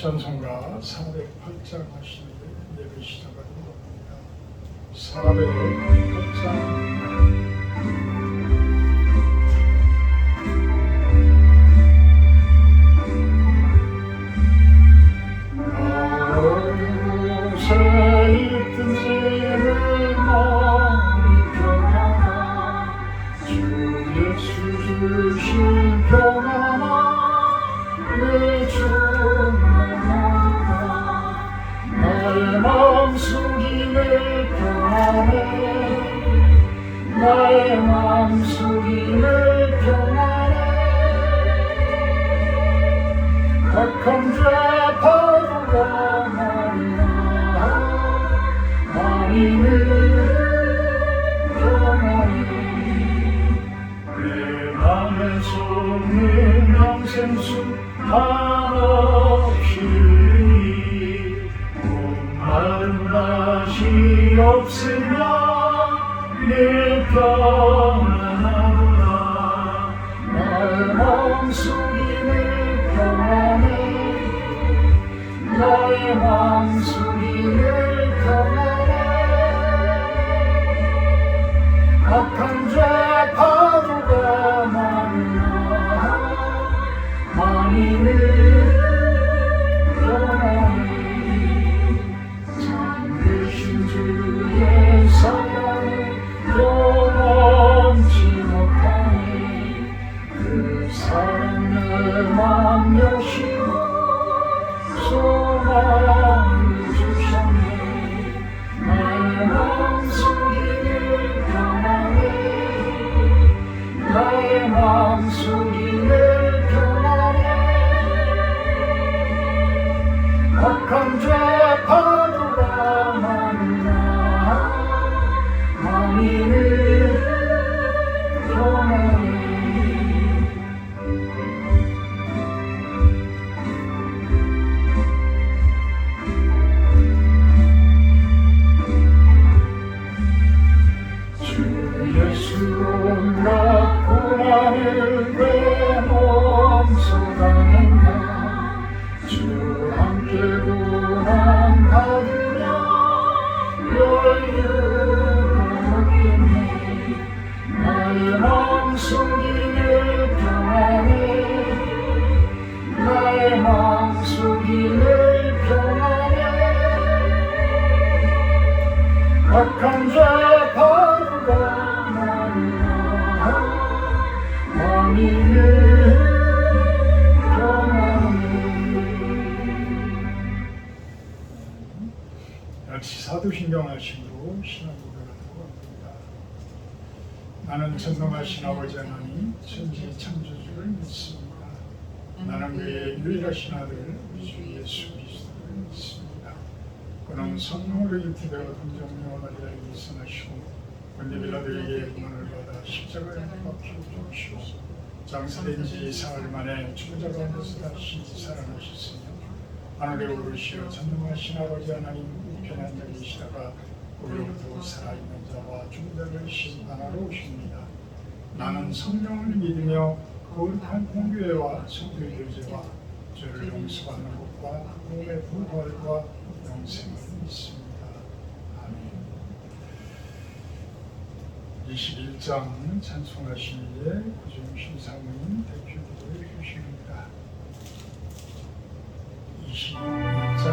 찬송가 408장 하시는데 예배 시작하는 겁니다. 408장 나의 마음속이 늘 평안해. 악한 죄 파도가 많이 늘 평안해. 내 맘에 솟는 영생수 한없이 목마른 맛이 없으며 늘 평안하구나. 나의 마음속이 늘 평안해. 나의 마음속이 늘 평안해. 악한 죄 파도가 많이 늘 평안해. 참되신 주의 사랑을 영원치 못하니 그 사랑 내 맘 여시고 소망을 주셨네. 나의 마음속이 늘 평안해. 나의 마음속이 늘 평안해. 악한 죄 파도가 많이 늘 평안해. 주 예수 온갖 고난을 왜 몸소당했나. 주 함께 고난 받으며 여유를 얻겠네. 나의 마음속이 늘 평안해. 나의 마음속이 늘 평안해. 악한 죄 파도가 많이 늘 평안해. 역시 사도신경 하심으로 신앙 고백하고 합니다. 나는 전능하신 아버지 하나님 천지 창조주를 믿습니다. 나는 그의 유일하신 아들 우리 주 예수 그리스도를 믿습니다. 그는 성령으로 잉태되어 동정녀 마리아에 일어나시고 본디 빌라도에게 고난을 받아 십자가에 못 박혀 죽으시고 장사된 지 사흘 만에 죽은 자 가운데서 다시 살아나셨으며 하늘에 오르시어 전능하신 아버지 하나님 우편한 자리에 계시다가 우리로부터 살아있는 자와 죽은 자를 심판하러 오십니다. 나는 성령을 믿으며 거룩한 공교회와 성도의 교제와 죄를 용서받는 것과 몸의 부활과 영생을 믿습니다. 아멘. 21장 찬송하시기에 구정신 사모님 대표 기도해 주십니다. 21장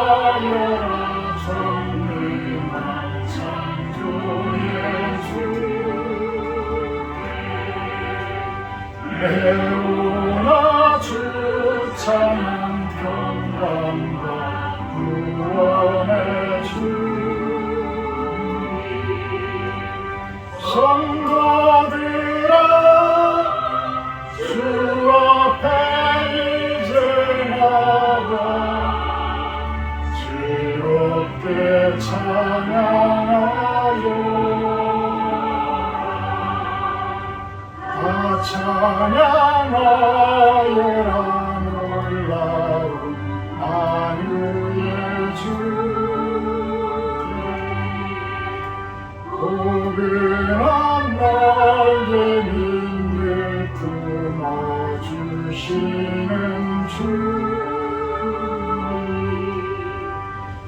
찬양하여라 전능한 창조의 주께 내오나 주 찬양 평강과 구원의 주님 성도들아 주 앞에 즐겁게 찬양하여 다 찬양하여라 놀라운 만유의 주께 포근한 날개 늘 품어주시는 주님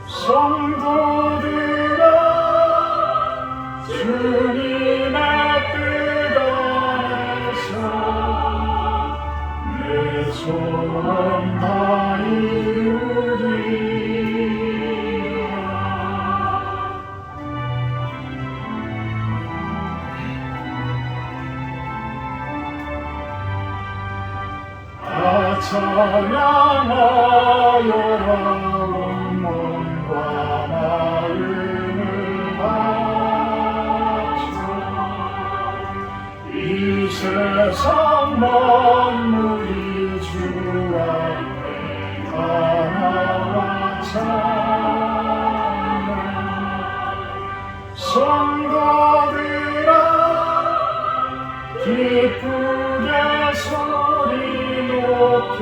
성도들아 주님의 뜻 안에서 내 소원 다 이루리라. 찬양하여라 온 몸과 마음을 바쳐 이 세상 만물이 주 앞에 다 나와 찬양 성도들아 기쁘게 소리 높여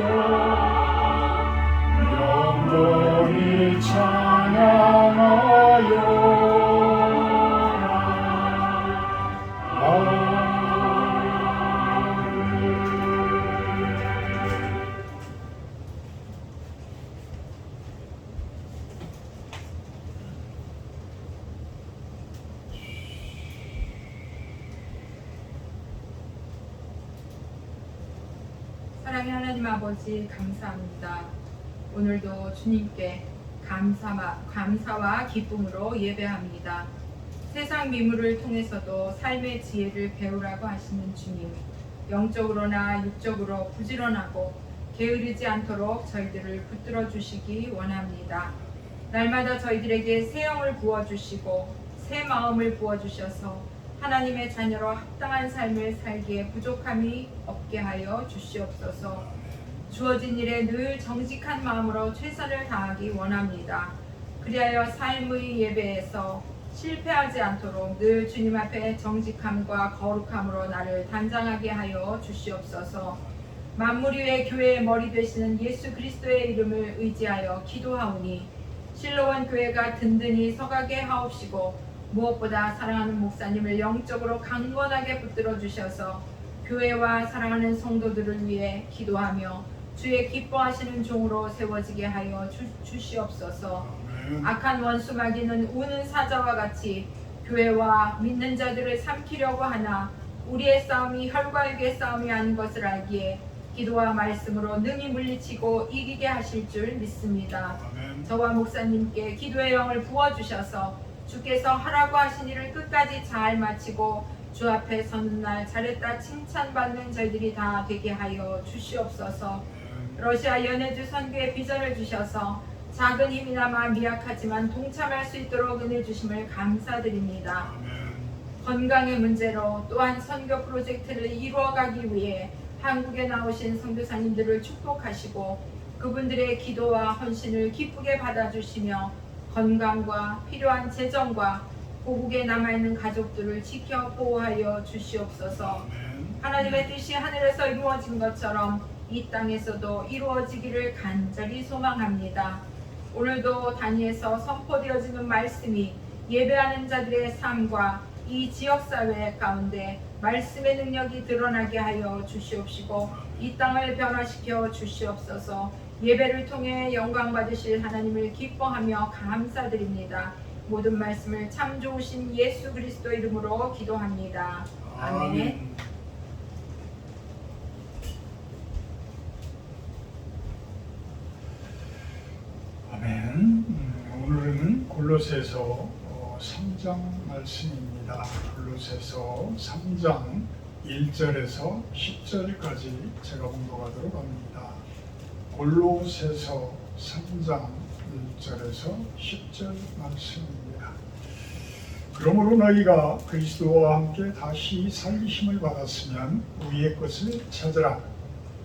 영원히 찬양하여라. 사랑의 하나님 아버지 감사합니다. 오늘도 주님께 감사와 기쁨으로 예배합니다. 세상 미물을 통해서도 삶의 지혜를 배우라고 하시는 주님, 영적으로나 육적으로 부지런하고 게으르지 않도록 저희들을 붙들어 주시기 원합니다. 날마다 저희들에게 새 영을 부어주시고 새 마음을 부어주셔서 하나님의 자녀로 합당한 삶을 살기에 부족함이 없게 하여 주시옵소서. 주어진 일에 늘 정직한 마음으로 최선을 다하기 원합니다. 그리하여 삶의 예배에서 실패하지 않도록 늘 주님 앞에 정직함과 거룩함으로 나를 단장하게 하여 주시옵소서. 만물 위의 교회의 머리 되시는 예수 그리스도의 이름을 의지하여 기도하오니 실로원 교회가 든든히 서가게 하옵시고 무엇보다 사랑하는 목사님을 영적으로 강건하게 붙들어 주셔서 교회와 사랑하는 성도들을 위해 기도하며 주의 기뻐하시는 종으로 세워지게 하여 주시옵소서. 악한 원수 마귀는 우는 사자와 같이 교회와 믿는 자들을 삼키려고 하나 우리의 싸움이 혈과 육의 싸움이 아닌 것을 알기에 기도와 말씀으로 능히 물리치고 이기게 하실 줄 믿습니다. 저와 목사님께 기도의 영을 부어주셔서 주께서 하라고 하신 일을 끝까지 잘 마치고 주 앞에 서는 날 잘했다 칭찬받는 저희들이 다 되게 하여 주시옵소서. 러시아 연해주 선교에 비전을 주셔서 작은 힘이나마 미약하지만 동참할 수 있도록 은혜 주심을 감사드립니다. 건강의 문제로 또한 선교 프로젝트를 이루어가기 위해 한국에 나오신 선교사님들을 축복하시고 그분들의 기도와 헌신을 기쁘게 받아주시며 건강과 필요한 재정과 고국에 남아있는 가족들을 지켜 보호하여 주시옵소서. 하나님의 뜻이 하늘에서 이루어진 것처럼 이 땅에서도 이루어지기를 간절히 소망합니다. 오늘도 단위에서 선포되어지는 말씀이 예배하는 자들의 삶과 이 지역사회 가운데 말씀의 능력이 드러나게 하여 주시옵시고 이 땅을 변화시켜 주시옵소서. 예배를 통해 영광 받으실 하나님을 기뻐하며 감사드립니다. 모든 말씀을 참 좋으신 예수 그리스도 이름으로 기도합니다. 아멘. 아멘. 오늘은 골로새서 3장 말씀입니다. 골로새서 3장 1절에서 10절까지 제가 봉독하도록 합니다. 골로새서 3장 1절에서 10절 말씀입니다. 그러므로 너희가 그리스도와 함께 다시 살리심을 받았으면 위의 것을 찾으라.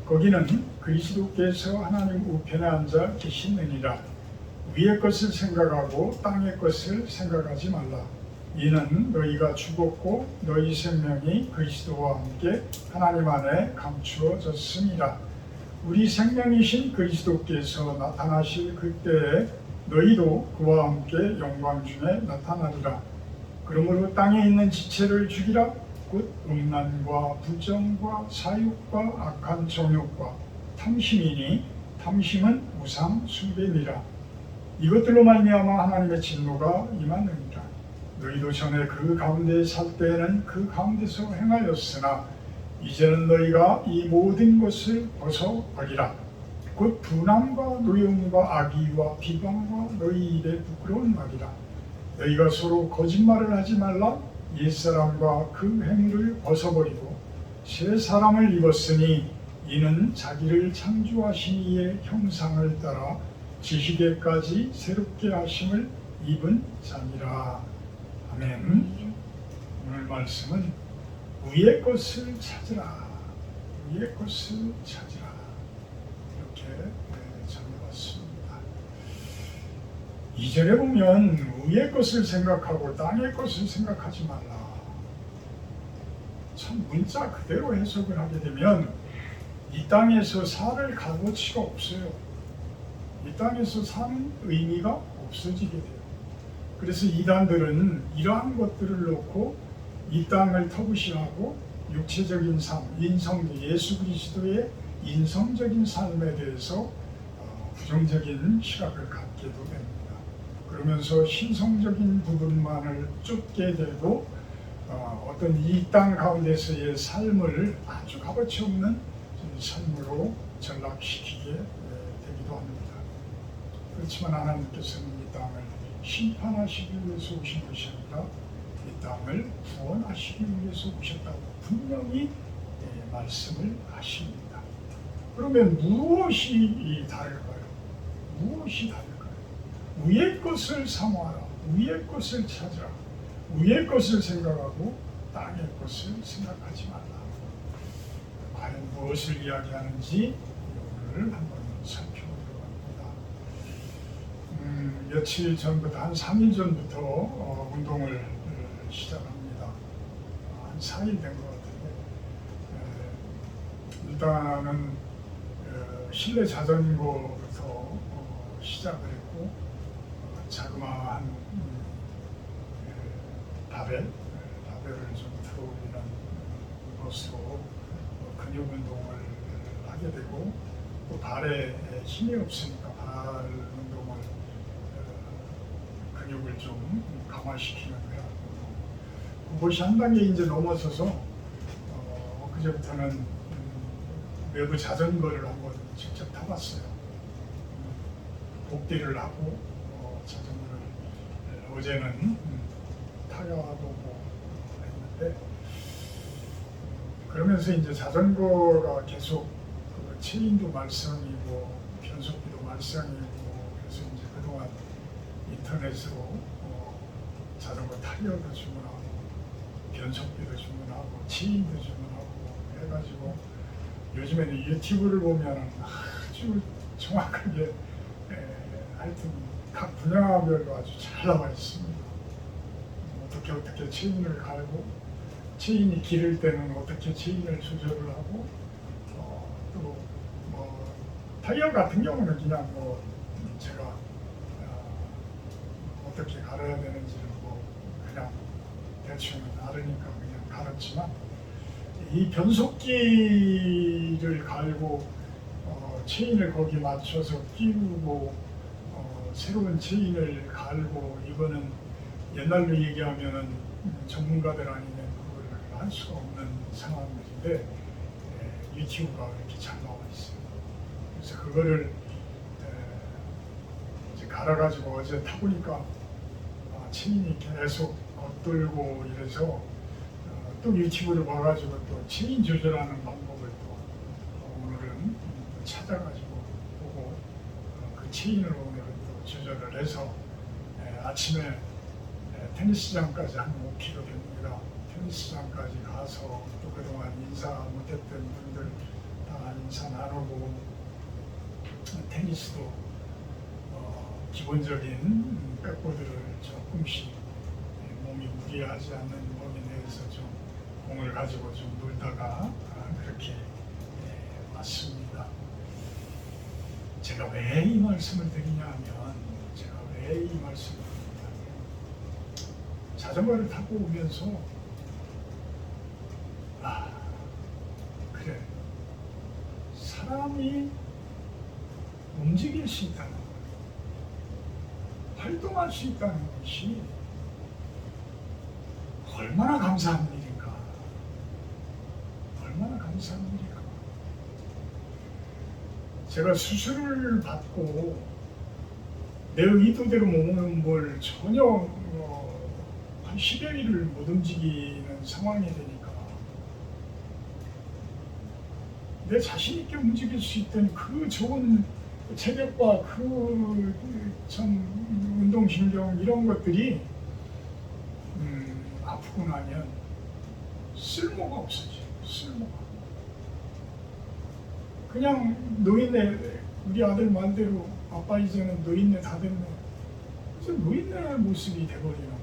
거기는 그리스도께서 하나님 우편에 앉아 계시느니라. 위의 것을 생각하고 땅의 것을 생각하지 말라. 이는 너희가 죽었고 너희 생명이 그리스도와 함께 하나님 안에 감추어졌음이라. 우리 생명이신 그리스도께서 나타나실 그때에 너희도 그와 함께 영광 중에 나타나리라. 그러므로 땅에 있는 지체를 죽이라. 곧 음란과 부정과 사욕과 악한 정욕과 탐심이니 탐심은 우상 숭배니라. 이것들로 말미암아 하나님의 진노가 임하느니라. 너희도 전에 그 가운데 살 때에는 그 가운데서 행하였으나 이제는 너희가 이 모든 것을 벗어버리라. 곧 분함과 노여움과 악의와 비방과 너희 입에 부끄러운 말이라. 너희가 서로 거짓말을 하지 말라. 옛사람과 그 행위를 벗어버리고 새 사람을 입었으니 이는 자기를 창조하신 이의 형상을 따라 지식에까지 새롭게 하심을 입은 자니라. 아멘. 오늘 말씀은 위의 것을 찾으라. 위의 것을 찾으라. 이렇게 전해봤습니다. 2절에 보면 위의 것을 생각하고 땅의 것을 생각하지 말라. 참 문자 그대로 해석을 하게 되면 이 땅에서 살 값어치가 없어요. 이 땅에서 사는 의미가 없어지게 돼요. 그래서 이단들은 이러한 것들을 놓고 이 땅을 터부시하고 육체적인 삶, 예수 그리스도의 인성적인 삶에 대해서 부정적인 시각을 갖게도 됩니다. 그러면서 신성적인 부분만을 쫓게 되고 어떤 이 땅 가운데서의 삶을 아주 값어치 없는 삶으로 전락시키게 되기도 합니다. 그렇지만 하나님께서는 이 땅을 심판하시기 위해서 오신 것이 아니라 이 땅을 구원하시기 위해서 오셨다고 분명히 말씀을 하십니다. 그러면 무엇이 다를까요? 무엇이 다를까요? 위의 것을 사모하라. 위의 것을 찾으라. 위의 것을 생각하고 땅의 것을 생각하지 말라. 과연 무엇을 이야기하는지 오늘 한번 살펴보도록 합니다. 며칠 전부터 한 3일 전부터 운동을 시작합니다. 한 4일 된 것 같은데 일단은 실내 자전거부터 시작을 했고 자그마한 바벨을 좀 들어올리는 것으로 근육 운동을 하게 되고 또 발에 힘이 없으니까 발 운동을 근육을 좀 강화시키는 거야. 그것이 한 단계 이제 넘어서서 그제부터는 외부 자전거를 한번 직접 타봤어요. 복귀를 하고 자전거를 어제는 타려보고 했는데 그러면서 이제 자전거가 계속 체인도 말썽이고 변속기도 말썽이고 그래서 이제 그동안 인터넷으로 자전거 타이어도 주문하고 변속기도 주문하고 체인도 주문하고 해가지고 요즘에는 유튜브를 보면 아주 정확하게 하여튼 각 분야별로 아주 잘 나와 있습니다. 어떻게 체인을 갈고 체인이 기를 때는 어떻게 체인을 조절을 하고 또 뭐 타이어 같은 경우는 그냥 뭐 제가 어떻게 갈아야 되는지를 뭐 그냥 대충 알으니까 그냥 갈았지만 이 변속기를 갈고 체인을 거기 맞춰서 끼우고 새로운 체인을 갈고 이거는 옛날로 얘기하면은 전문가들 아니면 그걸 할 수가 없는 상황들인데 유튜브가 이렇게 잘 나와 있어요. 그래서 그거를 이제 갈아가지고 어제 타보니까 체인이 계속 겉돌고 이래서 또 유튜브를 봐가지고 또 체인 조절하는 방법을 또 오늘은 찾아가지고 보고 그 체인을 오늘은 또 조절을 해서 아침에 테니스장까지 한 5km 됩니다. 테니스장까지 가서 또 그동안 인사 못했던 분들 다 인사 나누고 테니스도 기본적인 백보드를 조금씩 몸이 무리하지 않는 범위 내에서 좀 공을 가지고 좀 놀다가 그렇게 왔습니다. 제가 왜 이 말씀을 드리냐면 자전거를 타고 오면서 그래, 사람이 움직일 수 있다는 것, 활동할 수 있다는 것이 얼마나 감사한 일인가, 얼마나 감사한 일인가. 제가 수술을 받고 내 의도대로 몸은 뭘 전혀 한 10여 일을 못 움직이는 상황이 되니까 내 자신 있게 움직일 수 있던 그 좋은 체력과 그 참 운동신경 이런 것들이 아프고 나면 쓸모가 없어져요. 쓸모가. 그냥 노인네, 우리 아들 말대로 아빠 이제는 노인네 다 됐네. 그래서 노인네 모습이 돼버리는 거예요.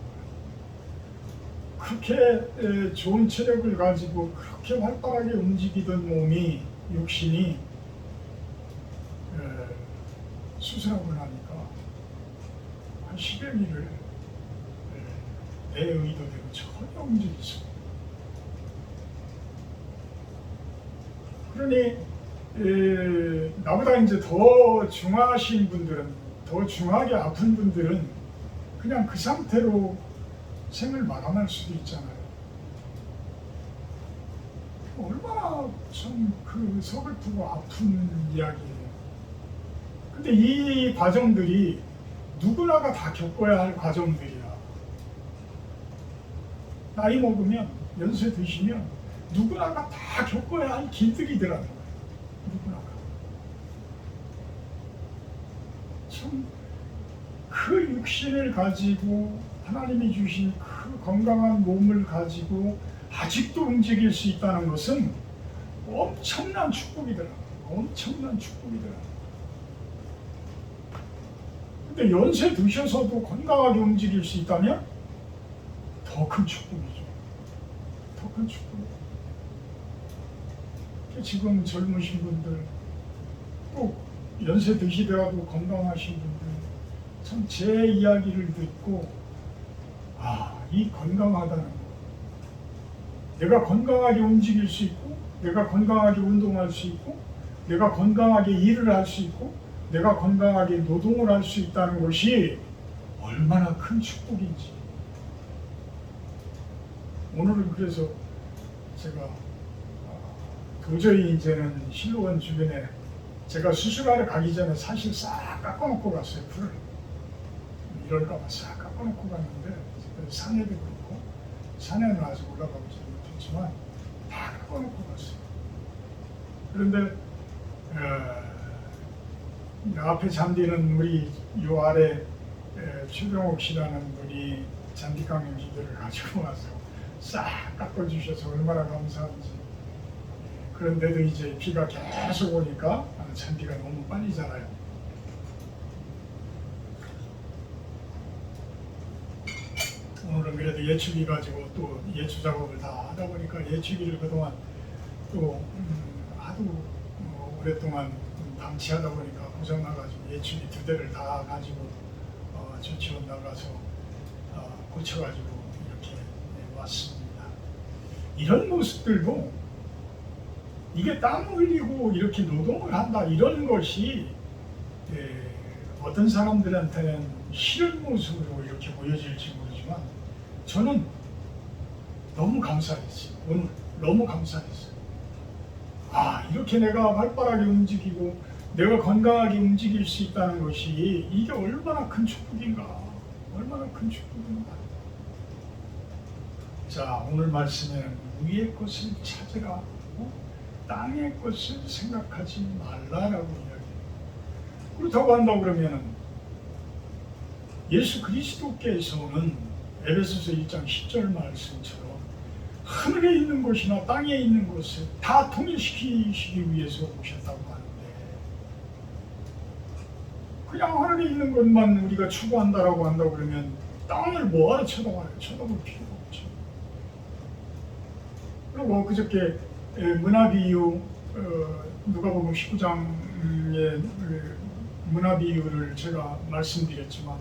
그렇게 좋은 체력을 가지고 그렇게 활발하게 움직이던 몸이, 육신이 수술하고 나니까 한 10여 일을 내 의도대로 전혀 움직일 수 없어요. 그러니 나보다 이제 더 중하신 분들은, 더 중하게 아픈 분들은 그냥 그 상태로 생을 마감할 수도 있잖아요. 얼마나 참 그 서글프고 아픈 이야기예요. 근데 이 과정들이 누구나가 다 겪어야 할 과정들이야. 나이 먹으면, 연세 드시면 누구나가 다 겪어야 할 길들이더라는 거예요. 누구나가. 참 그 육신을 가지고 하나님이 주신 그 건강한 몸을 가지고 아직도 움직일 수 있다는 것은 엄청난 축복이더라. 엄청난 축복이더라. 근데 연세 드셔서도 건강하게 움직일 수 있다면 더 큰 축복이죠. 더 큰 축복. 지금 젊으신 분들, 또 연세 드시더라도 건강하신 분들, 참 제 이야기를 듣고 이 건강하다는 거, 내가 건강하게 움직일 수 있고, 내가 건강하게 운동할 수 있고, 내가 건강하게 일을 할 수 있고, 내가 건강하게 노동을 할 수 있다는 것이 얼마나 큰 축복인지. 오늘은 그래서 제가 도저히 이제는 실로원 주변에, 제가 수술하러 가기 전에 사실 싹 깎아놓고 갔어요. 풀을 이럴까봐 싹 깎아놓고 갔는데, 산에도 그렇고, 산에는 아직 올라가보지 못했지만 다 깎아놓고 갔어요. 그런데 앞에 잔디는 우리 요 아래 최병옥 씨라는 분이 잔디 깎는 기계를 가지고 와서 싹 깎아주셔서 얼마나 감사한지. 그런데도 이제 비가 계속 오니까 잔디가 너무 빨리 자라요. 오늘은 그래도 예추기 가지고 또 예추 작업을 다 하다 보니까 예추기를 그동안 또 하도 오랫동안 방치하다 보니까 고장나가지고 예추기 2대를 다 가지고 조치원 나가서 고쳐가지고 이렇게 왔습니다. 이런 모습들도, 이게 땀 흘리고 이렇게 노동을 한다, 이런 것이 어떤 사람들한테는 싫은 모습으로 이렇게 보여질지 모르지만 저는 너무 감사했어요. 오늘 너무 감사했어요. 이렇게 내가 활발하게 움직이고 내가 건강하게 움직일 수 있다는 것이 이게 얼마나 큰 축복인가, 얼마나 큰 축복인가. 자, 오늘 말씀에는 위의 것을 찾으라, 땅의 것을 생각하지 말라라고 이야기해요. 그렇다고 한다고 그러면은 예수 그리스도께서는 에베소서 1장 10절 말씀처럼 하늘에 있는 것이나 땅에 있는 것을 다 통일시키시기 위해서 오셨다고 하는데, 그냥 하늘에 있는 것만 우리가 추구한다라고 한다고 그러면 땅을 뭐하러 쳐다봐요? 쳐다볼 필요가 없죠. 그리고 그저께 문화비유, 누가복음 19장의 문화비유를 제가 말씀드렸지만,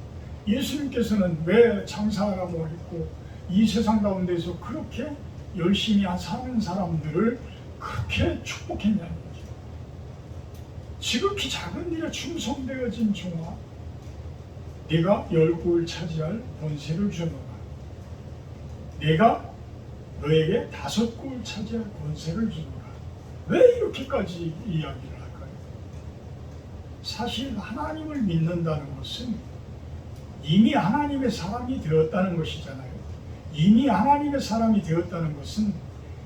예수님께서는 왜 장사하라고 했고 이 세상 가운데서 그렇게 열심히 사는 사람들을 그렇게 축복했냐는 거죠. 지극히 작은 일에 충성되어진 종아, 네가 10골 차지할 권세를 주노라. 내가 너에게 5골 차지할 권세를 주노라. 왜 이렇게까지 이야기를 할까요? 사실 하나님을 믿는다는 것은 이미 하나님의 사람이 되었다는 것이잖아요. 이미 하나님의 사람이 되었다는 것은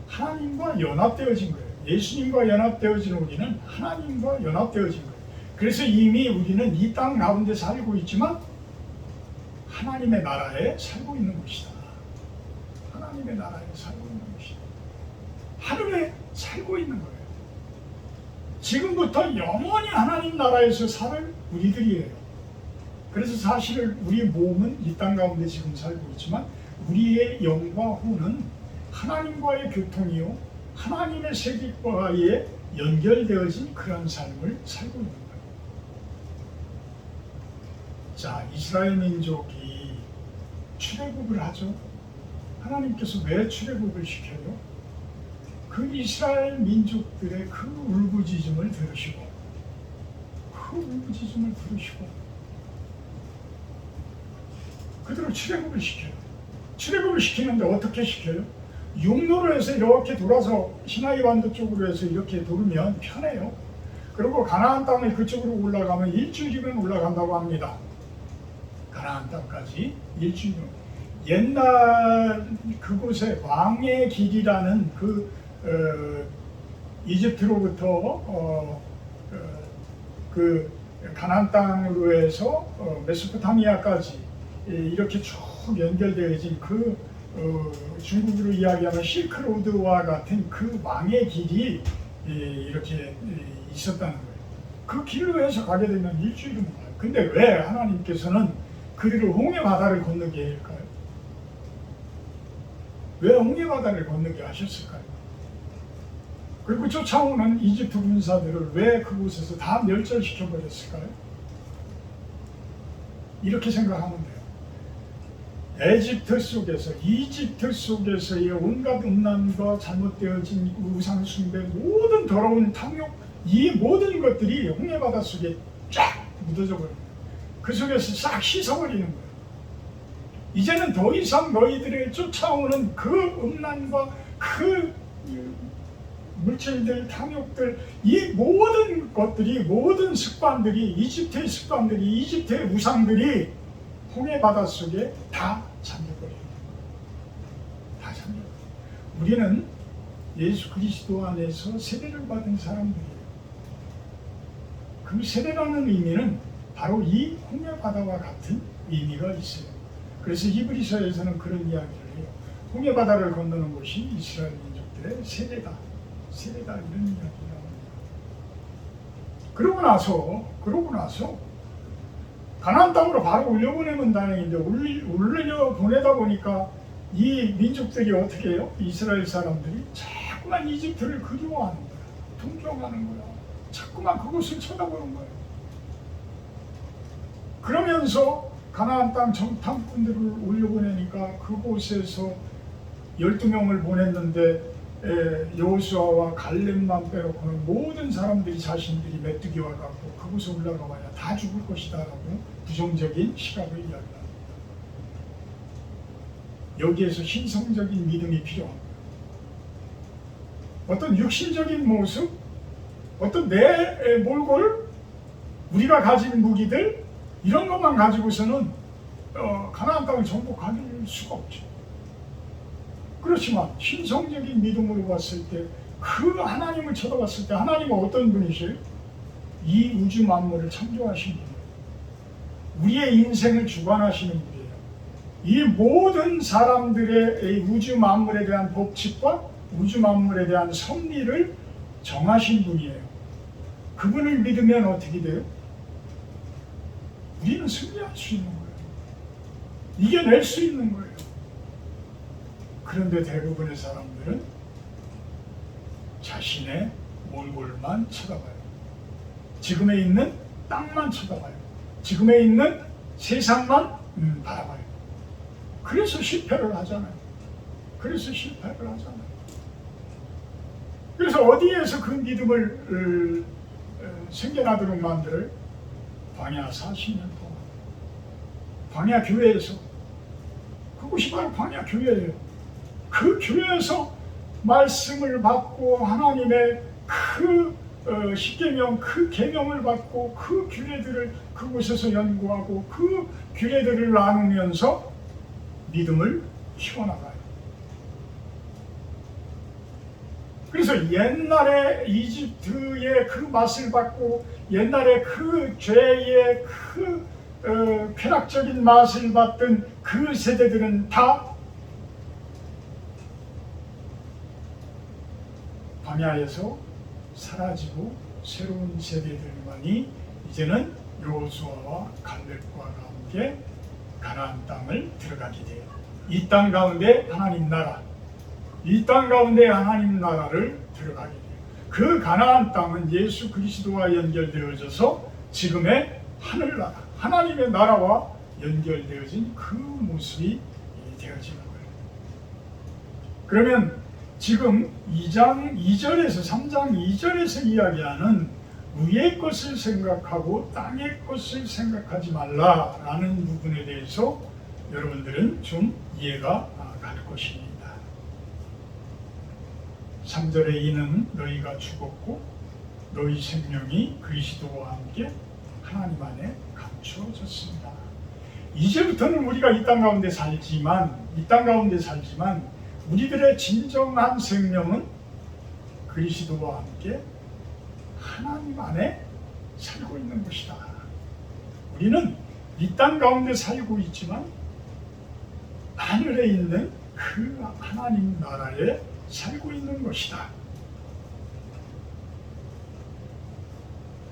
하나님과 연합되어진 거예요. 예수님과 연합되어진 우리는 하나님과 연합되어진 거예요. 그래서 이미 우리는 이 땅 가운데 살고 있지만 하나님의 나라에 살고 있는 것이다. 하나님의 나라에 살고 있는 것이다. 하늘에 살고 있는 거예요. 지금부터 영원히 하나님 나라에서 살 우리들이에요. 그래서 사실 우리 몸은 이 땅 가운데 지금 살고 있지만 우리의 영과 혼은 하나님과의 교통이요, 하나님의 세계과에 연결되어진 그런 삶을 살고 있는 거예요. 자, 이스라엘 민족이 출애굽을 하죠. 하나님께서 왜 출애굽을 시켜요? 그 이스라엘 민족들의 그 울부짖음을 들으시고, 그들을 출애굽을 시켜요. 출애굽을 시키는데 어떻게 시켜요? 육로로 해서 이렇게 돌아서 시나이 반도 쪽으로 해서 이렇게 돌으면 편해요. 그리고 가나안 땅을 그쪽으로 올라가면 일주일이면 올라간다고 합니다. 가나안 땅까지 일주일이면. 옛날 그곳에 왕의 길이라는 이집트로부터 그 가나안 땅으로 해서 메소포타미아까지 이렇게 쭉 연결되어진 중국으로 이야기하면 실크로드와 같은 그 왕의 길이 이렇게 있었다는 거예요. 그 길로 해서 가게 되면 일주일은 가요. 근데 왜 하나님께서는 그들을 홍해 바다를 건너게 할까요? 왜 홍해 바다를 건너게 하셨을까요? 그리고 쫓아오는 이집트 군사들을 왜 그곳에서 다 멸절시켜 버렸을까요? 이렇게 생각하면 돼요. 이집트 속에서의 온갖 음란과 잘못되어진 우상 숭배, 모든 더러운 탐욕, 이 모든 것들이 홍해바다 속에 쫙 묻어져 버려요. 그 속에서 싹 씻어버리는 거예요. 이제는 더 이상 너희들의 쫓아오는 그 음란과 그 물질들, 탐욕들, 이 모든 것들이, 모든 습관들이, 이집트의 습관들이, 이집트의 우상들이 홍해 바다 속에 다 잠겨버려요. 다 잠겨버려요. 우리는 예수 그리스도 안에서 세례를 받은 사람들이에요. 그 세례라는 의미는 바로 이 홍해 바다와 같은 의미가 있어요. 그래서 히브리서에서는 그런 이야기를 해요. 홍해 바다를 건너는 것이 이스라엘 민족들의 세례다. 세례다, 이런 이야기가 나옵니다. 그러고 나서 가나안 땅으로 바로 올려보내면 다행인데 올려보내다 보니까 이 민족들이 어떻게 해요? 이스라엘 사람들이 자꾸만 이집트를 그리워하는 거야. 동경하는 거야. 자꾸만 그곳을 쳐다보는 거예요. 그러면서 가나안 땅 정탐꾼들을 올려보내니까 그곳에서 12명을 보냈는데 여호수아와 갈렙만 빼놓고는 모든 사람들이 자신들이 메뚜기와 같고 그곳에 올라가 봐야 다 죽을 것이다 라고 부정적인 시각을 이야기합니다. 여기에서 신성적인 믿음이 필요합니다. 어떤 육신적인 모습, 어떤 내 몰골, 우리가 가진 무기들, 이런 것만 가지고서는 가나안 땅을 정복할 수가 없죠. 그렇지만 신성적인 믿음으로 봤을 때, 그 하나님을 쳐다봤을 때 하나님은 어떤 분이세요? 이 우주 만물을 창조하신 분이에요. 우리의 인생을 주관하시는 분이에요. 이 모든 사람들의 우주 만물에 대한 법칙과 우주 만물에 대한 섭리를 정하신 분이에요. 그분을 믿으면 어떻게 돼요? 우리는 승리할 수 있는 거예요. 이겨낼 수 있는 거예요. 그런데 대부분의 사람들은 자신의 몰골만 쳐다봐요. 지금에 있는 땅만 쳐다봐요. 지금에 있는 세상만 바라봐요. 그래서 실패를 하잖아요. 그래서 어디에서 그 믿음을 생겨나도록 만들어요? 광야 40년 동안. 광야 교회에서. 그곳이 바로 광야 교회예요. 그 교회에서 말씀을 받고 하나님의 그 십계명, 그 계명을 받고 그 규례들을 그곳에서 연구하고 그 규례들을 나누면서 믿음을 키워나가요. 그래서 옛날에 이집트의 그 맛을 받고 옛날에 그 죄의 그 쾌락적인 맛을 받던 그 세대들은 다 광야에서 사라지고 새로운 세대들만이 이제는 여호수아와 갈렙과 함께 가나안 땅을 들어가게 돼요. 이 땅 가운데 하나님 나라, 이 땅 가운데 하나님 나라를 들어가게 돼요. 그 가나안 땅은 예수 그리스도와 연결되어져서 지금의 하늘나라, 하나님의 나라와 연결되어진 그 모습이 되어지는 거예요. 그러면 지금 2장 2절에서 3장 2절에서 이야기하는 위의 것을 생각하고 땅의 것을 생각하지 말라라는 부분에 대해서 여러분들은 좀 이해가 갈 것입니다. 3절에 이는 너희가 죽었고 너희 생명이 그리스도와 함께 하나님 안에 감추어졌습니다. 이제부터는 우리가 이 땅 가운데 살지만 우리들의 진정한 생명은 그리스도와 함께 하나님 안에 살고 있는 것이다. 우리는 이 땅 가운데 살고 있지만 하늘에 있는 그 하나님 나라에 살고 있는 것이다.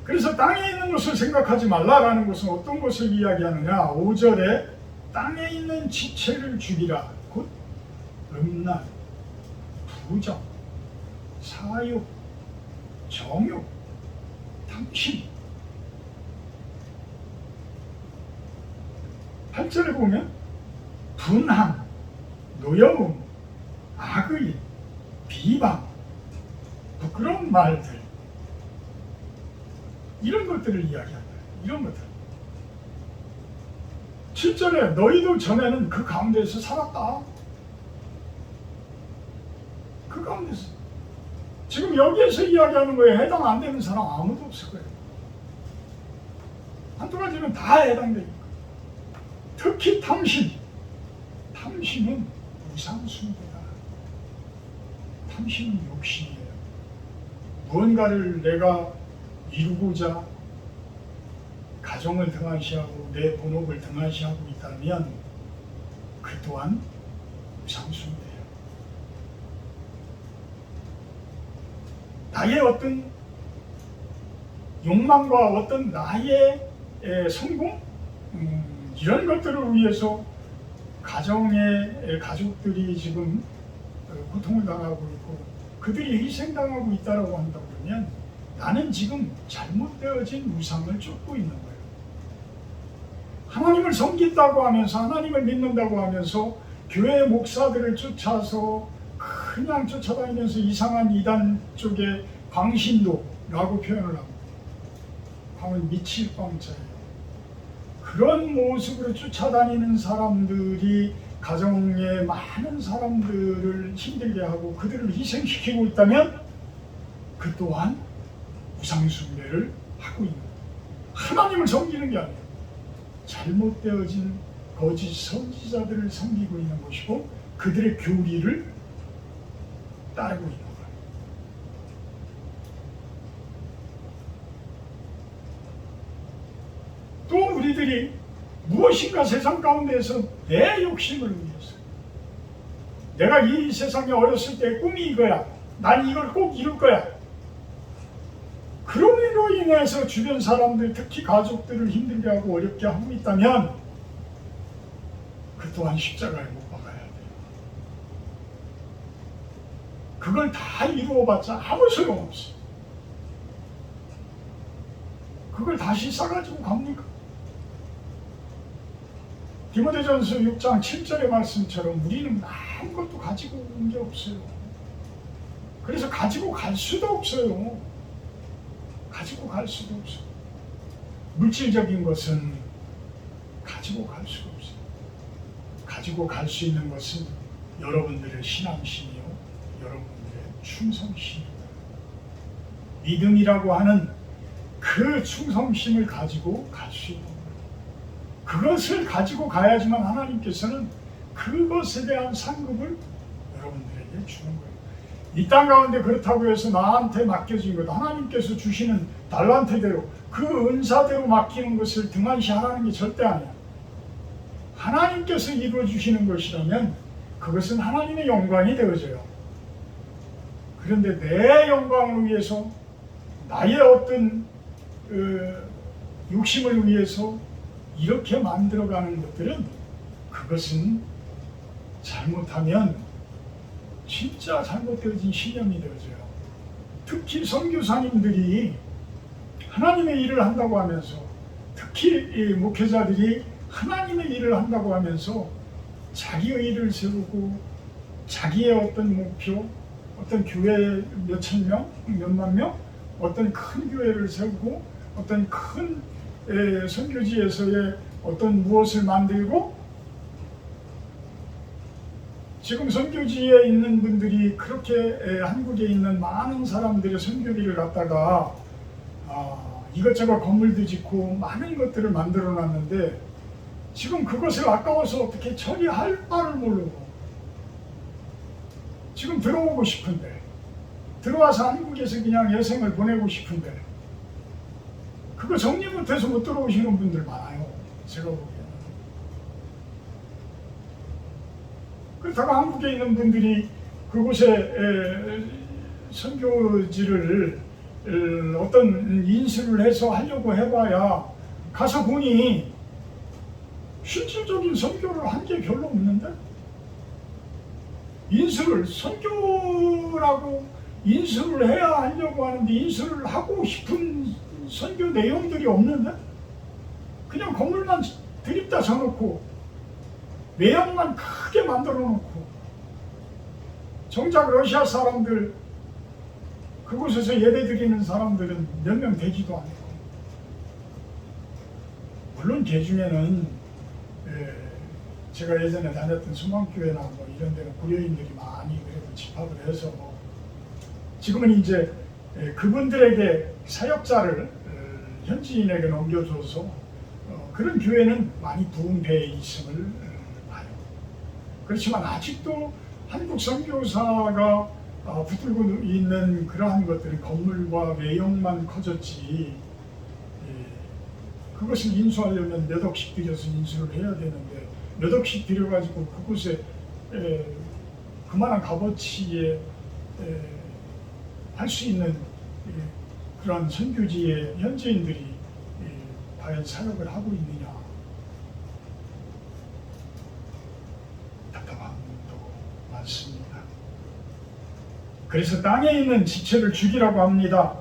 그래서 땅에 있는 것을 생각하지 말라라는 것은 어떤 것을 이야기하느냐? 5절에 땅에 있는 지체를 죽이라. 곧 음란, 부정, 사욕, 정욕, 탐심. 8절에 보면 분함, 노여움, 악의, 비방, 부끄러운 말들, 이런 것들을 이야기합니다. 이런 것들. 7절에 너희도 전에는 그 가운데서 살았다. 그 가운데서. 지금 여기에서 이야기하는 거에 해당 안 되는 사람 아무도 없을 거예요. 한두 가지는 다 해당되니까. 특히 탐심. 탐심은 우상숭배다. 탐심은 욕심이에요. 무언가를 내가 이루고자 가정을 등한시하고 내 본업을 등한시하고 있다면 그 또한 우상숭배예요. 나의 어떤 욕망과 어떤 나의 성공 이런 것들을 위해서 가족들이 지금 고통을 당하고 있고 그들이 희생당하고 있다고 한다고 그러면 나는 지금 잘못되어진 우상을 쫓고 있는 거예요. 하나님을 섬긴다고 하면서 하나님을 믿는다고 하면서 교회 목사들을 쫓아서 그냥 쫓아다니면서 이상한 이단 쪽에 광신도라고 표현을 합니다. 광은 미칠 광자예요. 그런 모습으로 쫓아다니는 사람들이 가정에 많은 사람들을 힘들게 하고 그들을 희생시키고 있다면 그 또한 우상숭배를 하고 있는 거예요. 하나님을 섬기는 게 아니에요. 잘못되어진 거짓 선지자들을 섬기고 있는 것이고 그들의 교리를 따르고 있는 거예요. 또 우리들이 무엇인가 세상 가운데에서 내 욕심을 위해서 내가 이 세상에 어렸을 때 꿈이 이거야. 난 이걸 꼭 이룰 거야. 그로 인해서 주변 사람들, 특히 가족들을 힘들게 하고 어렵게 하고 있다면 그 또한 십자가에 못 박아야 돼요. 그걸 다 이루어봤자 아무 소용없어. 그걸 다시 싸가지고 갑니까? 디모데전서 6장 7절의 말씀처럼 우리는 아무것도 가지고 온 게 없어요. 그래서 가지고 갈 수도 없어요. 가지고 갈 수도 없어요. 물질적인 것은 가지고 갈 수가 없어요. 가지고 갈 수 있는 것은 여러분들의 신앙심이요, 여러분들의 충성심입니다. 믿음이라고 하는 그 충성심을 가지고 갈 수 있는 거예요. 그것을 가지고 가야지만 하나님께서는 그것에 대한 상급을 여러분들에게 주는 거예요. 이 땅 가운데 그렇다고 해서 나한테 맡겨진 것, 하나님께서 주시는 달란트대로 그 은사대로 맡기는 것을 등한시하라는 게 절대 아니야. 하나님께서 이루어 주시는 것이라면 그것은 하나님의 영광이 되어져요. 그런데 내 영광을 위해서, 나의 어떤 욕심을 위해서 이렇게 만들어가는 것들은, 그것은 잘못하면 진짜 잘못되어진 신념이 되어져요. 특히 선교사님들이 하나님의 일을 한다고 하면서, 특히 이 목회자들이 하나님의 일을 한다고 하면서 자기의 일을 세우고 자기의 어떤 목표, 어떤 교회 몇천 명, 몇만 명, 어떤 큰 교회를 세우고 어떤 큰 선교지에서의 어떤 무엇을 만들고, 지금 선교지에 있는 분들이 그렇게 한국에 있는 많은 사람들의 선교비를 갖다가 이것저것 건물도 짓고 많은 것들을 만들어 놨는데, 지금 그것을 아까워서 어떻게 처리할 바를 모르고 지금 들어오고 싶은데, 들어와서 한국에서 그냥 여생을 보내고 싶은데 그거 정리 못해서 못 들어오시는 분들 많아요. 제가 보기에는. 그렇다고 한국에 있는 분들이 그곳에 선교지를 어떤 인수를 해서 하려고 해봐야, 가서 보니 실질적인 선교를 한 게 별로 없는데, 선교라고 인수를 해야 하려고 하는데 인수를 하고 싶은 선교 내용들이 없는데, 그냥 건물만 드립다 쳐놓고 외양만 크게 만들어 놓고, 정작 러시아 사람들 그곳에서 예배 드리는 사람들은 몇 명 되지도 않고, 물론 그 중에는 제가 예전에 다녔던 수망교회나 뭐 이런 데는 구려인들이 많이 그래도 집합을 해서, 지금은 이제 그분들에게 사역자를 현지인에게 넘겨줘서 그런 교회는 많이 부흥되어 있음을 봐요. 그렇지만 아직도 한국 선교사가 붙들고 있는 그러한 것들은 건물과 외형만 커졌지, 그것을 인수하려면 몇 억씩 들여서 인수를 해야 되는데, 몇 억씩 들여가지고 그곳에 그만한 값어치에 할 수 있는 그런 선교지의 현지인들이 과연 사역을 하고 있느냐, 답답한 분도 많습니다. 그래서 땅에 있는 지체를 죽이라고 합니다.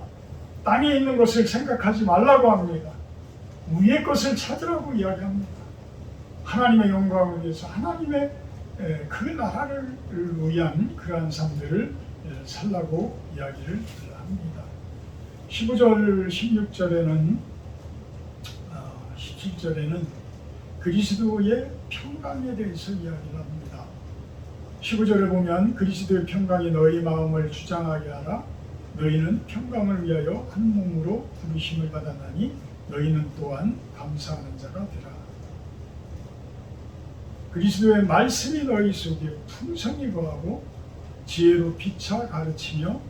땅에 있는 것을 생각하지 말라고 합니다. 위의 것을 찾으라고 이야기합니다. 하나님의 영광을 위해서, 하나님의 그 나라를 위한 그러한 삶들을 살라고 이야기를 합니다. 15절, 16절에는 17절에는 그리스도의 평강에 대해서 이야기를 합니다. 15절에 보면 그리스도의 평강이 너희 마음을 주장하게 하라. 너희는 평강을 위하여 한 몸으로 부르심을 받았나니 너희는 또한 감사하는 자가 되라. 그리스도의 말씀이 너희 속에 풍성히 거하고 지혜로 피차 가르치며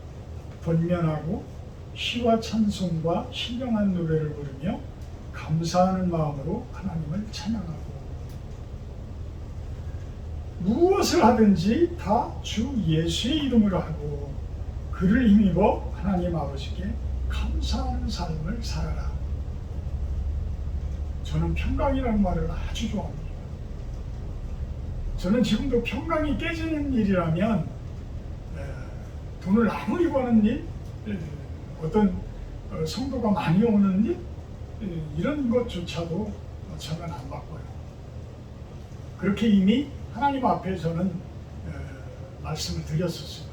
번면하고 시와 찬송과 신령한 노래를 부르며 감사하는 마음으로 하나님을 찬양하고, 무엇을 하든지 다 주 예수의 이름으로 하고 그를 힘입어 하나님 아버지께 감사하는 삶을 살아라. 저는 평강이라는 말을 아주 좋아합니다. 저는 지금도 평강이 깨지는 일이라면, 돈을 아무리 버는 일, 어떤 성도가 많이 오는 일, 이런 것조차도 저는 안 바꿔요. 그렇게 이미 하나님 앞에서는 말씀을 드렸었어요.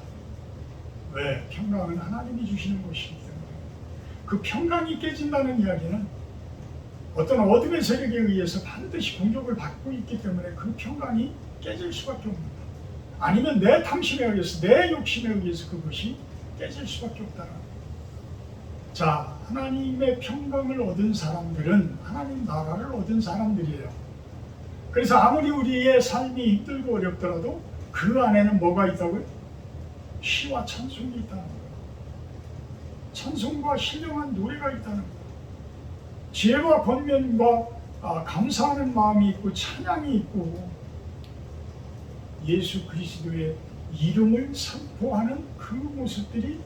왜? 평강은 하나님이 주시는 것이기 때문에. 그 평강이 깨진다는 이야기는 어떤 어둠의 세력에 의해서 반드시 공격을 받고 있기 때문에 그 평강이 깨질 수밖에 없는 거예요. 아니면 내 탐심에 의해서, 내 욕심에 의해서 그것이 깨질 수밖에 없다는 거예요. 자, 하나님의 평강을 얻은 사람들은 하나님 나라를 얻은 사람들이에요. 그래서 아무리 우리의 삶이 힘들고 어렵더라도 그 안에는 뭐가 있다고요? 시와 찬송이 있다는 거예요. 찬송과 신령한 노래가 있다는 거예요. 지혜와 권면과 감사하는 마음이 있고 찬양이 있고 예수 그리스도의 이름을 선포하는 그 모습들이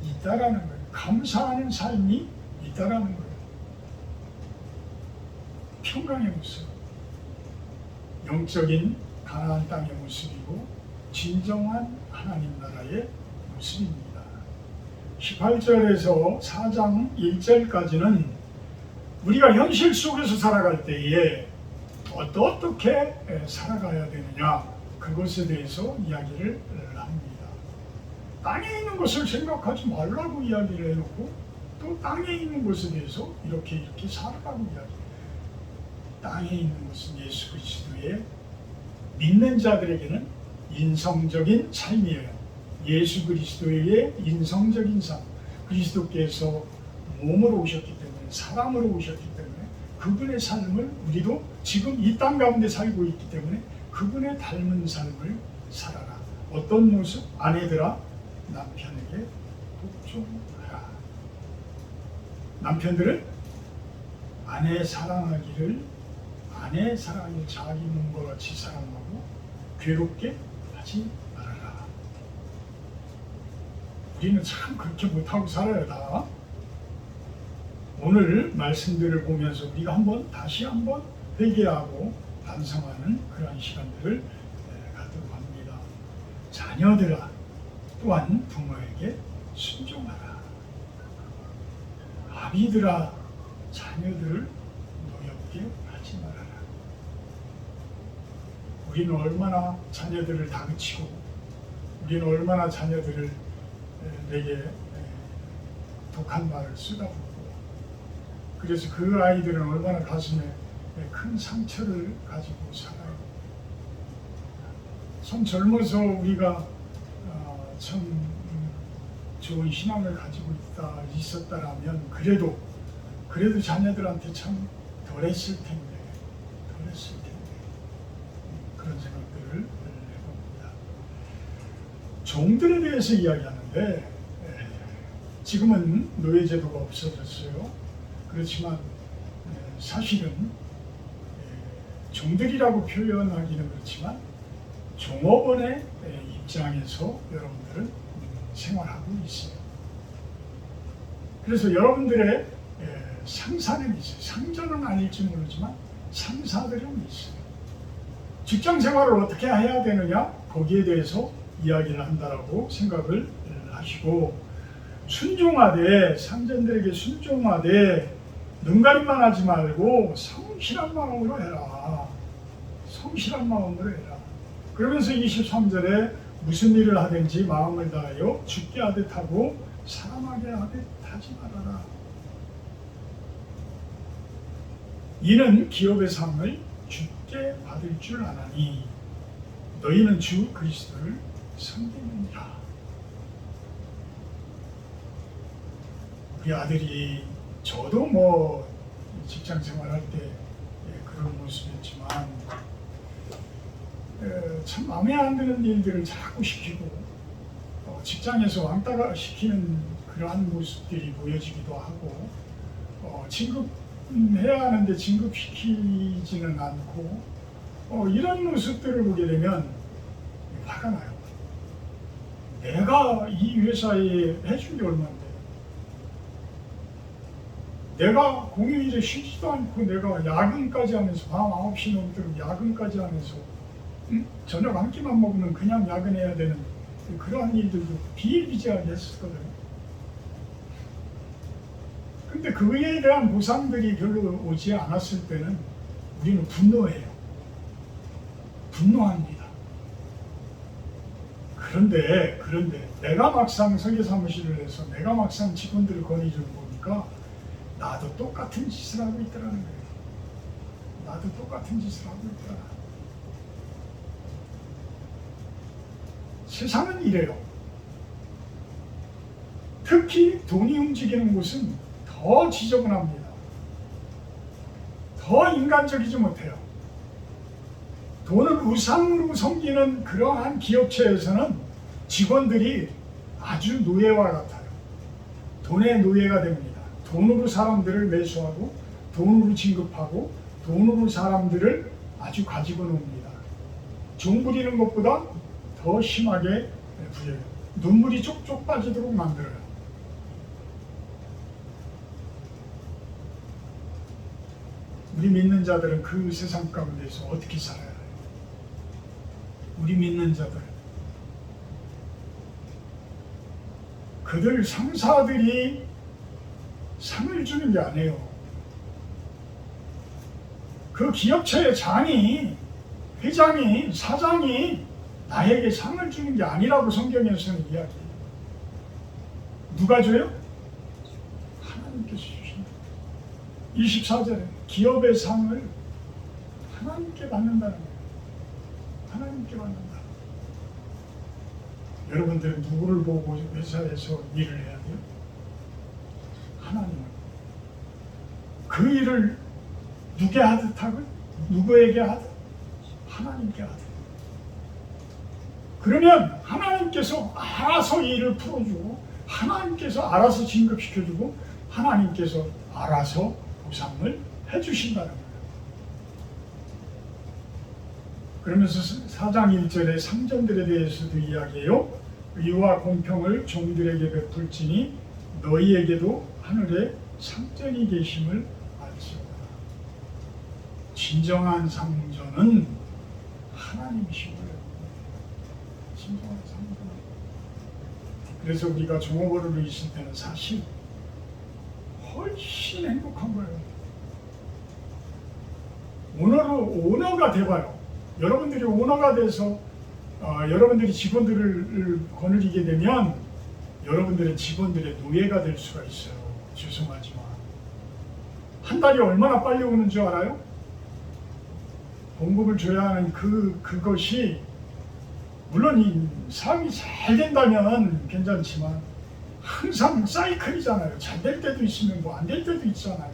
있다라는 거예요. 감사하는 삶이 있다라는 거예요. 평강의 모습, 영적인 가나안 땅의 모습이고 진정한 하나님 나라의 모습입니다. 18절에서 4장 1절까지는 우리가 현실 속에서 살아갈 때에 어떻게 살아가야 되느냐, 그것에 대해서 이야기를 합니다. 땅에 있는 것을 생각하지 말라고 이야기를 해놓고 또 땅에 있는 것에 대해서 이렇게 살아가고 이야기해요. 땅에 있는 것은 예수 그리스도의 믿는 자들에게는 인성적인 삶이에요. 예수 그리스도의 인성적인 삶. 그리스도께서 몸으로 오셨기 때문에, 사람으로 오셨기 때문에 그분의 삶을 우리도 지금 이 땅 가운데 살고 있기 때문에 그분의 닮은 삶을 살아라. 어떤 모습? 아내들아 남편에게 복종하라. 남편들은 아내 사랑하기를 자기 몸과 같이 사랑하고 괴롭게 하지 말아라. 우리는 참 그렇게 못하고 살아요, 다. 오늘 말씀들을 보면서 우리가 다시 한번 회개하고 반성하는 그런 시간들을 갖도록 합니다. 자녀들아 또한 부모에게 순종하라. 아비들아 자녀들을 노엽게 하지 말아라. 우리는 얼마나 자녀들을 다그치고 우리는 얼마나 자녀들을 내게 독한 말을 쏟아붓고, 그래서 그 아이들은 얼마나 가슴에 큰 상처를 가지고 살아요. 참 젊어서 우리가 참 좋은 신앙을 가지고 있었다라면 그래도 자녀들한테 참 덜했을 텐데 그런 생각들을 해봅니다. 종들에 대해서 이야기하는데 지금은 노예제도가 없어졌어요. 그렇지만 사실은 종들이라고 표현하기는 그렇지만 종업원의 입장에서 여러분들은 생활하고 있어요. 그래서 여러분들의 상사는 있어요. 상전은 아닐지 모르지만 상사들은 있어요. 직장 생활을 어떻게 해야 되느냐, 거기에 대해서 이야기를 한다라고 생각을 하시고, 순종하되, 상전들에게 순종하되 눈가림만 하지 말고 성실한 마음으로 해라. 성실한 마음으로 해라. 그러면서 23절에 무슨 일을 하든지 마음을 다하여 죽게 하듯 하고 사랑하게 하듯 하지 말아라. 이는 기업의 상을 주께 받을 줄 아나니 너희는 주 그리스도를 섬기느니라. 우리 아들이, 저도 직장 생활할 때 그런 모습이었지만 참 마음에 안 드는 일들을 자꾸 시키고 직장에서 왕따가 시키는 그러한 모습들이 보여지기도 하고, 진급해야 하는데 진급시키지는 않고 이런 모습들을 보게 되면 화가 나요. 내가 이 회사에 해준 게 얼마인데, 내가 공휴일에 쉬지도 않고 내가 야근까지 하면서 밤 9시 넘도록 야근까지 하면서 저녁 한 끼만 먹으면 그냥 야근해야 되는 그러한 일들도 비일비재하게 했었거든요. 근데 그에 대한 보상들이 별로 오지 않았을 때는 우리는 분노해요. 분노합니다. 그런데 내가 막상 설계사무실을 해서 내가 막상 직원들을 건의를 보니까 나도 똑같은 짓을 하고 있더라는 거예요. 나도 똑같은 짓을 하고 있더라. 세상은 이래요. 특히 돈이 움직이는 곳은 더 지저분합니다. 더 인간적이지 못해요. 돈을 우상으로 섬기는 그러한 기업체에서는 직원들이 아주 노예와 같아요. 돈의 노예가 됩니다. 돈으로 사람들을 매수하고 돈으로 진급하고 돈으로 사람들을 아주 가지고 놉니다. 종 부리는 것보다 더 심하게 부려요. 눈물이 쪽쪽 빠지도록 만들어요. 우리 믿는 자들은 그 세상 가운데서 어떻게 살아야 해요? 우리 믿는 자들, 그들 상사들이 상을 주는 게 아니에요. 그 기업체의 장이, 회장이, 사장이 나에게 상을 주는 게 아니라고 성경에서는 이야기해요. 누가 줘요? 하나님께서 주신다. 24절에 기업의 상을 하나님께 받는다는 거예요. 하나님께 받는다. 여러분들은 누구를 보고 회사에서 일을 해야 돼요? 하나님을. 그 일을 누게 하듯 하고 누구에게 하듯 하나님께 하듯. 그러면 하나님께서 알아서 일을 풀어주고 하나님께서 알아서 진급시켜주고 하나님께서 알아서 보상을 해주신다는 거예요. 그러면서 4장 1절에 상전들에 대해서도 이야기해요. 의와 공평을 종들에게 베풀지니 너희에게도 하늘에 상전이 계심을 알지어다. 진정한 상전은 하나님이시고요. 진정한 상전. 그래서 우리가 종업원으로 있을 때는 사실 훨씬 행복한 거예요. 오너가 돼봐요. 여러분들이 오너가 돼서 여러분들이 직원들을 거느리게 되면 여러분들은 직원들의 노예가 될 수가 있어요. 죄송하지만 한 달이 얼마나 빨리 오는 줄 알아요? 봉급을 줘야 하는 그것이 물론 이 사업이 잘 된다면 괜찮지만 항상 사이클이잖아요. 잘 될 때도 있으면 뭐 안 될 때도 있잖아요.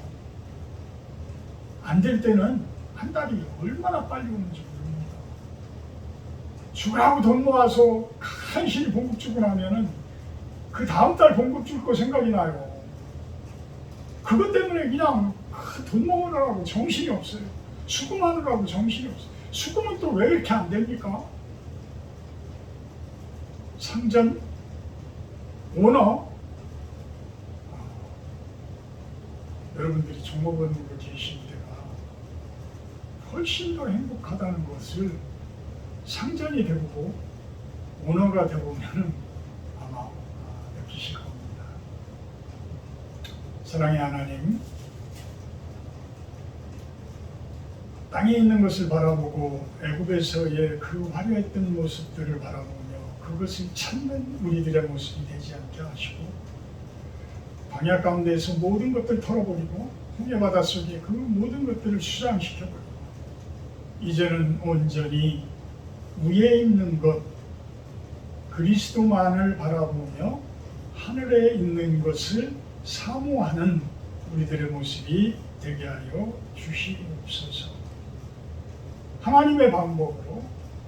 안 될 때는 한 달이 얼마나 빨리 오는지 모릅니다. 죽으라고 돈 모아서 간신히 봉급 주고 나면은 그 다음 달 봉급 줄 거 생각이 나요. 그것 때문에 그냥 돈 모으느라고 정신이 없어요. 수금하느라고 정신이 없어요. 수금은 또 왜 이렇게 안 됩니까? 상전, 오너, 여러분들이 종업원으로 계신 때가 훨씬 더 행복하다는 것을 상전이 되고 오너가 되보면 아마 느끼실 겁니다. 사랑의 하나님, 땅에 있는 것을 바라보고 애굽에서의 그 화려했던 모습들을 바라보며 그것을 찾는 우리들의 모습이 되지 않게 하시고 광야 가운데에서 모든 것들을 털어버리고 홍해 바다 속에 그 모든 것들을 수장시켜버리고 이제는 온전히 위에 있는 것 그리스도만을 바라보며 하늘에 있는 것을 사모하는 우리들의 모습이 되게 하여 주시옵소서. 하나님의 방법으로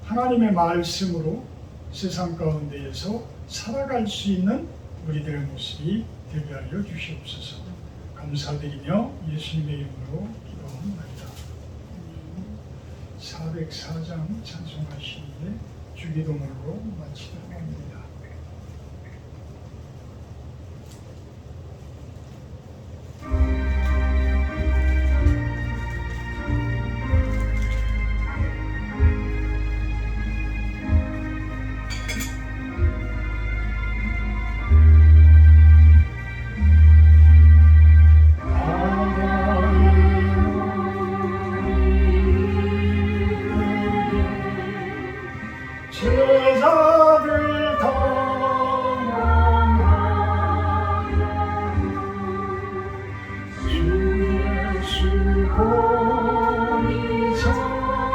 하나님의 말씀으로 세상 가운데에서 살아갈 수 있는 우리들의 모습이 되게 하여 주시옵소서. 감사드리며 예수님의 이름으로 기도합니다. 404장 찬송하시기에 주기도문으로 마치도록 합니다. 제자들 동원하여 주 예수 공이 잠들어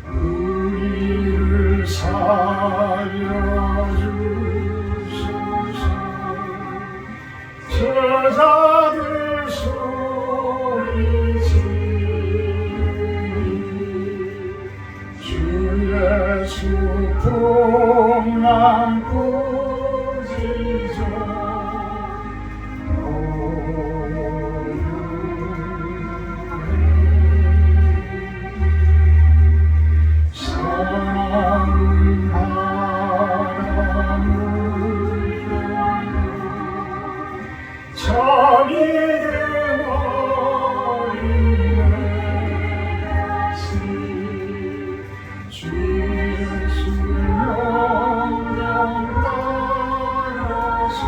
우리를 살려주소서. 제자들 소리 지르니 주 예수 풍랑 꾸짖어 사랑은 바람을 자기들 어린애 같이 주 예수 명령 따라서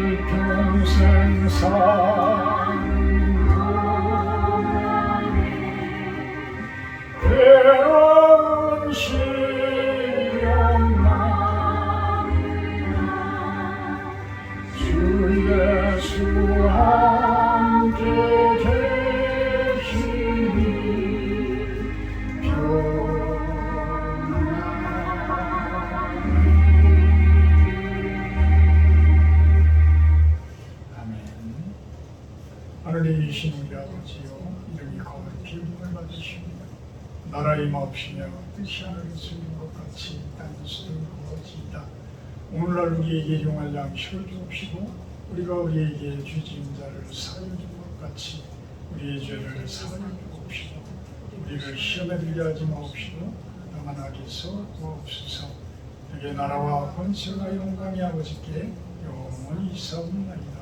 일평생 사는 동안에 괴로운 시련만이나 주 예수 함께 계시니 하늘이신 우리 아버지여, 이름이 거룩히 여김을 받으시옵니다. 나라의 마옵시며 뜻이 하늘에서 이룬 것 같이 땅에서도 이루어지이다. 오늘날 우리에게 용할 양식을 주옵시고 우리가 우리에게 죄지은 자를 사하여 준 것 같이 우리의 죄를 사하여 주옵시고 우리를 시험에 들게 하지 마옵시고 다만 악에서 구하옵소서. 내게 나라와 권세가 영광이 아버지께 영원히 있사옵나이다.